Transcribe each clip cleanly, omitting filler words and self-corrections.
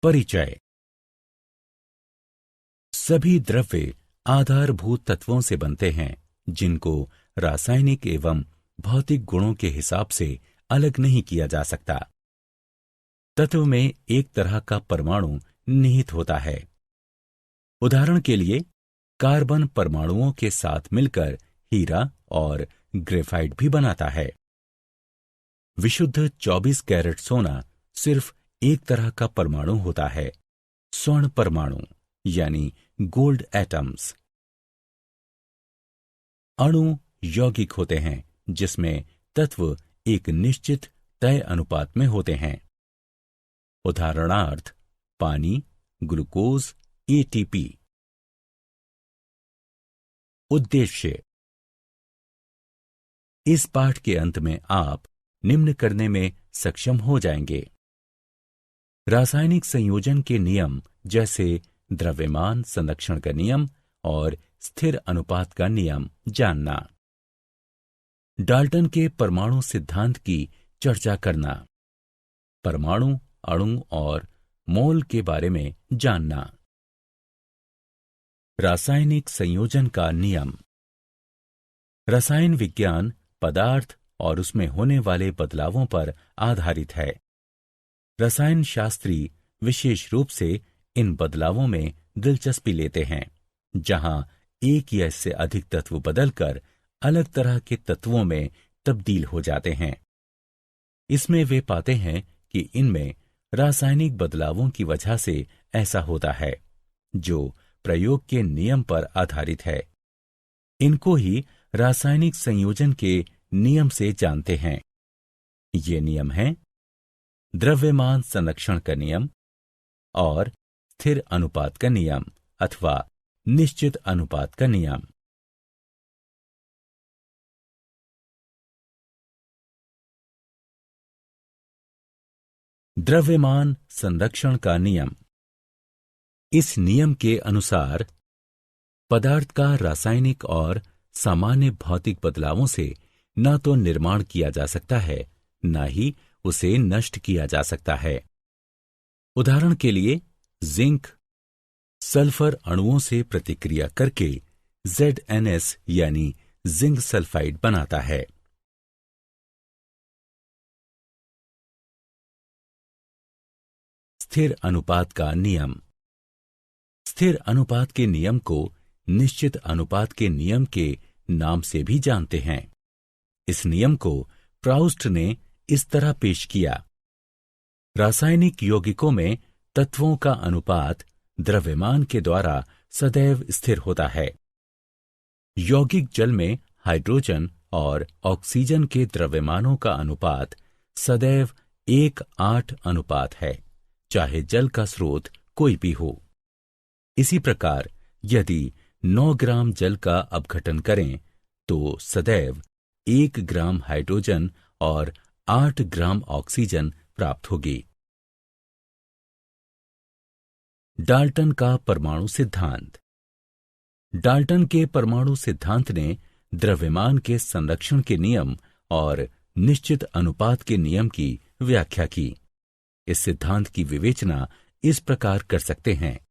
परिचय। सभी द्रव्य आधारभूत तत्वों से बनते हैं जिनको रासायनिक एवं भौतिक गुणों के हिसाब से अलग नहीं किया जा सकता। तत्व में एक तरह का परमाणु निहित होता है। उदाहरण के लिए कार्बन परमाणुओं के साथ मिलकर हीरा और ग्रेफाइट भी बनाता है। विशुद्ध 24 कैरेट सोना सिर्फ एक तरह का परमाणु होता है, स्वर्ण परमाणु यानी गोल्ड एटम्स। अणु यौगिक होते हैं जिसमें तत्व एक निश्चित तय अनुपात में होते हैं। उदाहरणार्थ पानी, ग्लूकोज, एटीपी। उद्देश्य। इस पाठ के अंत में आप निम्न करने में सक्षम हो जाएंगे। रासायनिक संयोजन के नियम जैसे द्रव्यमान संरक्षण का नियम और स्थिर अनुपात का नियम जानना। डाल्टन के परमाणु सिद्धांत की चर्चा करना। परमाणु, अणु और मोल के बारे में जानना। रासायनिक संयोजन का नियम। रसायन विज्ञान पदार्थ और उसमें होने वाले बदलावों पर आधारित है। रसायन शास्त्री विशेष रूप से इन बदलावों में दिलचस्पी लेते हैं, जहां एक या इससे अधिक तत्व बदलकर अलग तरह के तत्वों में तब्दील हो जाते हैं। इसमें वे पाते हैं कि इनमें रासायनिक बदलावों की वजह से ऐसा होता है, जो प्रयोग के नियम पर आधारित है। इनको ही रासायनिक संयोजन के नियम से जानते हैं। ये नियम हैं द्रव्यमान संरक्षण का नियम और स्थिर अनुपात का नियम अथवा निश्चित अनुपात का नियम। द्रव्यमान संरक्षण का नियम। इस नियम के अनुसार पदार्थ का रासायनिक और सामान्य भौतिक बदलावों से न तो निर्माण किया जा सकता है, न ही उसे नष्ट किया जा सकता है। उदाहरण के लिए जिंक सल्फर अणुओं से प्रतिक्रिया करके ZnS यानी जिंक सल्फाइड बनाता है। स्थिर अनुपात का नियम। स्थिर अनुपात के नियम को निश्चित अनुपात के नियम के नाम से भी जानते हैं। इस नियम को प्राउस्ट ने इस तरह पेश किया। रासायनिक यौगिकों में तत्वों का अनुपात द्रव्यमान के द्वारा सदैव स्थिर होता है। यौगिक जल में हाइड्रोजन और ऑक्सीजन के द्रव्यमानों का अनुपात सदैव 1:8 अनुपात है, चाहे जल का स्रोत कोई भी हो। इसी प्रकार यदि 9 ग्राम जल का अपघटन करें तो सदैव 1 ग्राम हाइड्रोजन और 8 ग्राम ऑक्सीजन प्राप्त होगी। डाल्टन का परमाणु सिद्धांत। डाल्टन के परमाणु सिद्धांत ने द्रव्यमान के संरक्षण के नियम और निश्चित अनुपात के नियम की व्याख्या की। इस सिद्धांत की विवेचना इस प्रकार कर सकते हैं।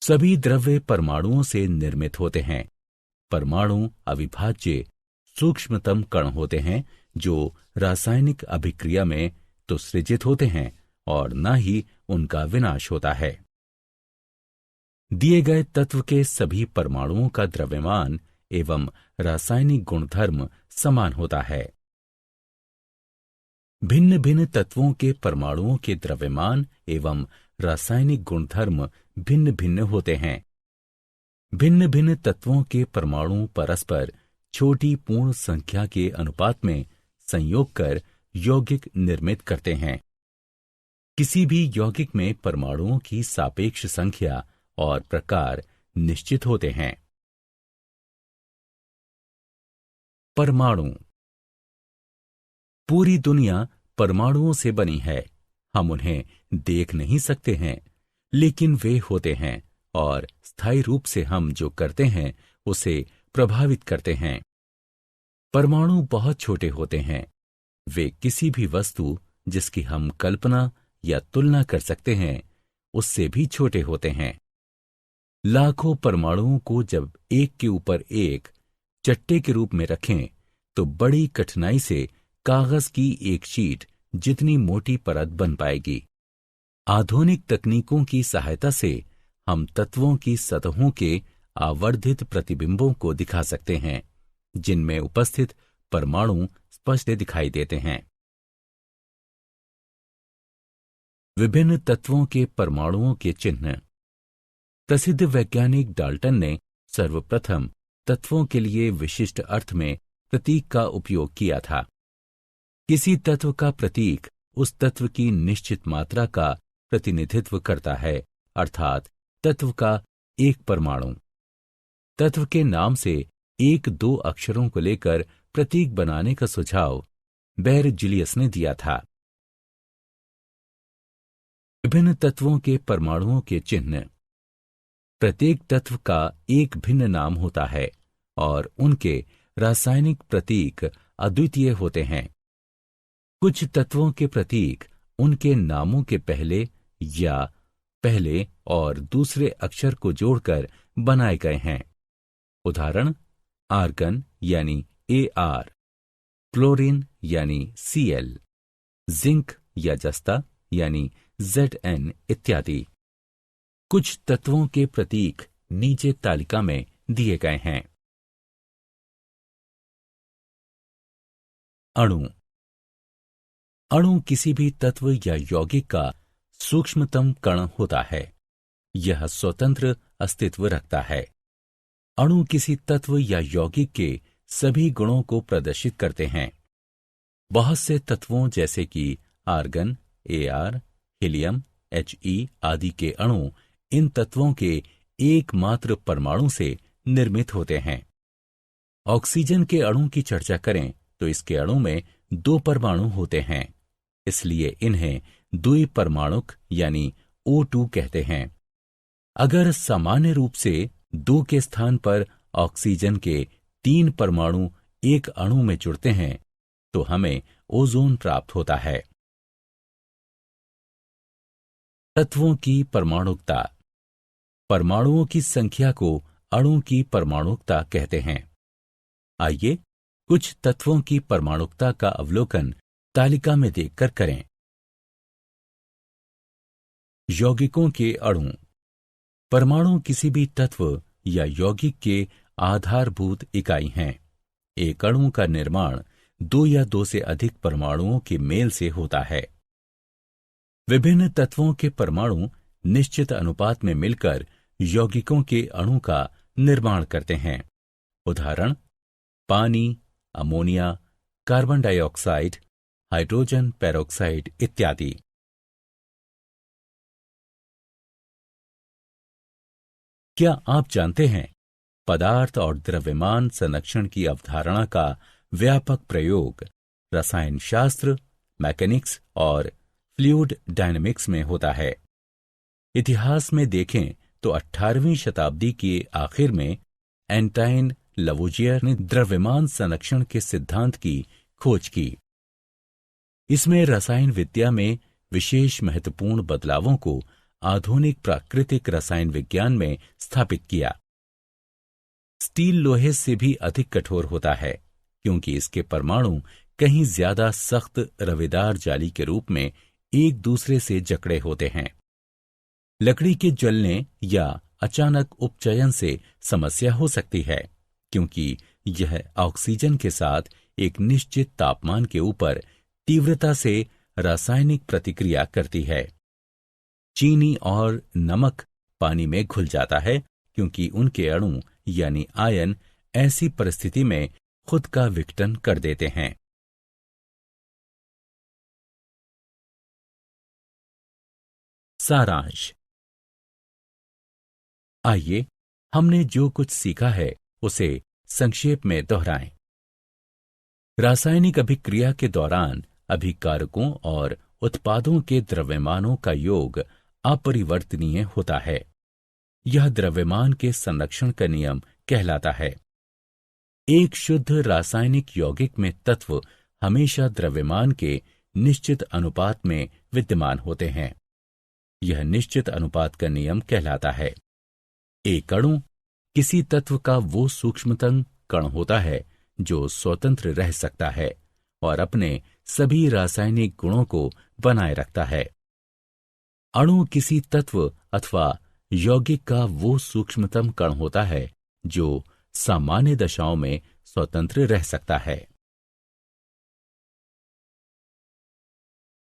सभी द्रव्य परमाणुओं से निर्मित होते हैं। परमाणु अविभाज्य सूक्ष्मतम कण होते हैं जो रासायनिक अभिक्रिया में तो सृजित होते हैं और न ही उनका विनाश होता है। दिए गए तत्व के सभी परमाणुओं का द्रव्यमान एवं रासायनिक गुणधर्म समान होता है। भिन्न भिन्न तत्वों के परमाणुओं के द्रव्यमान एवं रासायनिक गुणधर्म भिन्न भिन्न होते हैं। भिन्न भिन्न तत्वों के परमाणु परस्पर छोटी पूर्ण संख्या के अनुपात में संयोग कर यौगिक निर्मित करते हैं। किसी भी यौगिक में परमाणुओं की सापेक्ष संख्या और प्रकार निश्चित होते हैं। परमाणु। पूरी दुनिया परमाणुओं से बनी है। हम उन्हें देख नहीं सकते हैं, लेकिन वे होते हैं और स्थायी रूप से हम जो करते हैं उसे प्रभावित करते हैं। परमाणु बहुत छोटे होते हैं। वे किसी भी वस्तु जिसकी हम कल्पना या तुलना कर सकते हैं उससे भी छोटे होते हैं। लाखों परमाणुओं को जब एक के ऊपर एक चट्टे के रूप में रखें तो बड़ी कठिनाई से कागज की एक शीट जितनी मोटी परत बन पाएगी। आधुनिक तकनीकों की सहायता से हम तत्वों की सतहों के आवर्धित प्रतिबिंबों को दिखा सकते हैं, जिनमें उपस्थित परमाणु स्पष्ट दिखाई देते हैं। विभिन्न तत्वों के परमाणुओं के चिन्ह। प्रसिद्ध वैज्ञानिक डाल्टन ने सर्वप्रथम तत्वों के लिए विशिष्ट अर्थ में प्रतीक का उपयोग किया था। किसी तत्व का प्रतीक उस तत्व की निश्चित मात्रा का प्रतिनिधित्व करता है, अर्थात तत्व का एक परमाणु। तत्व के नाम से एक दो अक्षरों को लेकर प्रतीक बनाने का सुझाव बेरजिलियस ने दिया था। विभिन्न तत्वों के परमाणुओं के चिन्ह। प्रत्येक तत्व का एक भिन्न नाम होता है और उनके रासायनिक प्रतीक अद्वितीय होते हैं। कुछ तत्वों के प्रतीक उनके नामों के पहले या पहले और दूसरे अक्षर को जोड़कर बनाए गए हैं। उदाहरण: आर्गन यानी Ar, क्लोरीन यानी Cl, जिंक या जस्ता यानी Zn इत्यादि। कुछ तत्वों के प्रतीक नीचे तालिका में दिए गए हैं। अणु। अणु किसी भी तत्व या यौगिक का सूक्ष्मतम कण होता है। यह स्वतंत्र अस्तित्व रखता है। अणु किसी तत्व या यौगिक के सभी गुणों को प्रदर्शित करते हैं। बहुत से तत्वों जैसे कि आर्गन, Ar, हीलियम, He आदि के अणु इन तत्वों के एकमात्र परमाणु से निर्मित होते हैं। ऑक्सीजन के अणु की चर्चा करें तो इसके अणु में दो परमाणु होते हैं, इसलिए इन्हें द्विपरमाणुक यानी O2 कहते हैं। अगर सामान्य रूप से 2 के स्थान पर ऑक्सीजन के 3 परमाणु एक अणु में जुड़ते हैं तो हमें ओजोन प्राप्त होता है। तत्वों की परमाणुकता। परमाणुओं की संख्या को अणु की परमाणुकता कहते हैं। आइए कुछ तत्वों की परमाणुकता का अवलोकन तालिका में देखकर करें। यौगिकों के अणु। परमाणु किसी भी तत्व या यौगिक के आधारभूत इकाई हैं। एक अणु का निर्माण 2 या 2 से अधिक परमाणुओं के मेल से होता है। विभिन्न तत्वों के परमाणु निश्चित अनुपात में मिलकर यौगिकों के अणु का निर्माण करते हैं। उदाहरण: पानी, ammonia, carbon dioxide, hydrogen peroxide इत्यादि। क्या आप जानते हैं पदार्थ और द्रव्यमान संरक्षण की अवधारणा का व्यापक प्रयोग रसायन शास्त्र, मैकेनिक्स और फ्लूइड डायनेमिक्स में होता है। इतिहास में देखें तो 18वीं शताब्दी के आखिर में एंटाइन लवोजियर ने द्रव्यमान संरक्षण के सिद्धांत की खोज की। इसमें रसायन विद्या में विशेष महत्वपूर्ण बदलावों को आधुनिक प्राकृतिक रसायन विज्ञान में स्थापित किया। स्टील लोहे से भी अधिक कठोर होता है क्योंकि इसके परमाणु कहीं ज्यादा सख्त रवेदार जाली के रूप में एक दूसरे से जकड़े होते हैं। लकड़ी के जलने या अचानक उपचयन से समस्या हो सकती है क्योंकि यह ऑक्सीजन के साथ एक निश्चित तापमान के ऊपर तीव्रता से रासायनिक प्रतिक्रिया करती है। चीनी और नमक पानी में घुल जाता है क्योंकि उनके अणु यानी आयन ऐसी परिस्थिति में खुद का विघटन कर देते हैं। सारांश। आइए हमने जो कुछ सीखा है उसे संक्षेप में दोहराएं। रासायनिक अभिक्रिया के दौरान अभिकारकों और उत्पादों के द्रव्यमानों का योग अपरिवर्तनीय होता है। यह द्रव्यमान के संरक्षण का नियम कहलाता है। एक शुद्ध रासायनिक यौगिक में तत्व हमेशा द्रव्यमान के निश्चित अनुपात में विद्यमान होते हैं। यह निश्चित अनुपात का नियम कहलाता है। एक अणु किसी तत्व का वो सूक्ष्मतम कण होता है जो स्वतंत्र रह सकता है और अपने सभी रासायनिक गुणों को बनाए रखता है। अणु किसी तत्व अथवा यौगिक का वो सूक्ष्मतम कण होता है जो सामान्य दशाओं में स्वतंत्र रह सकता है।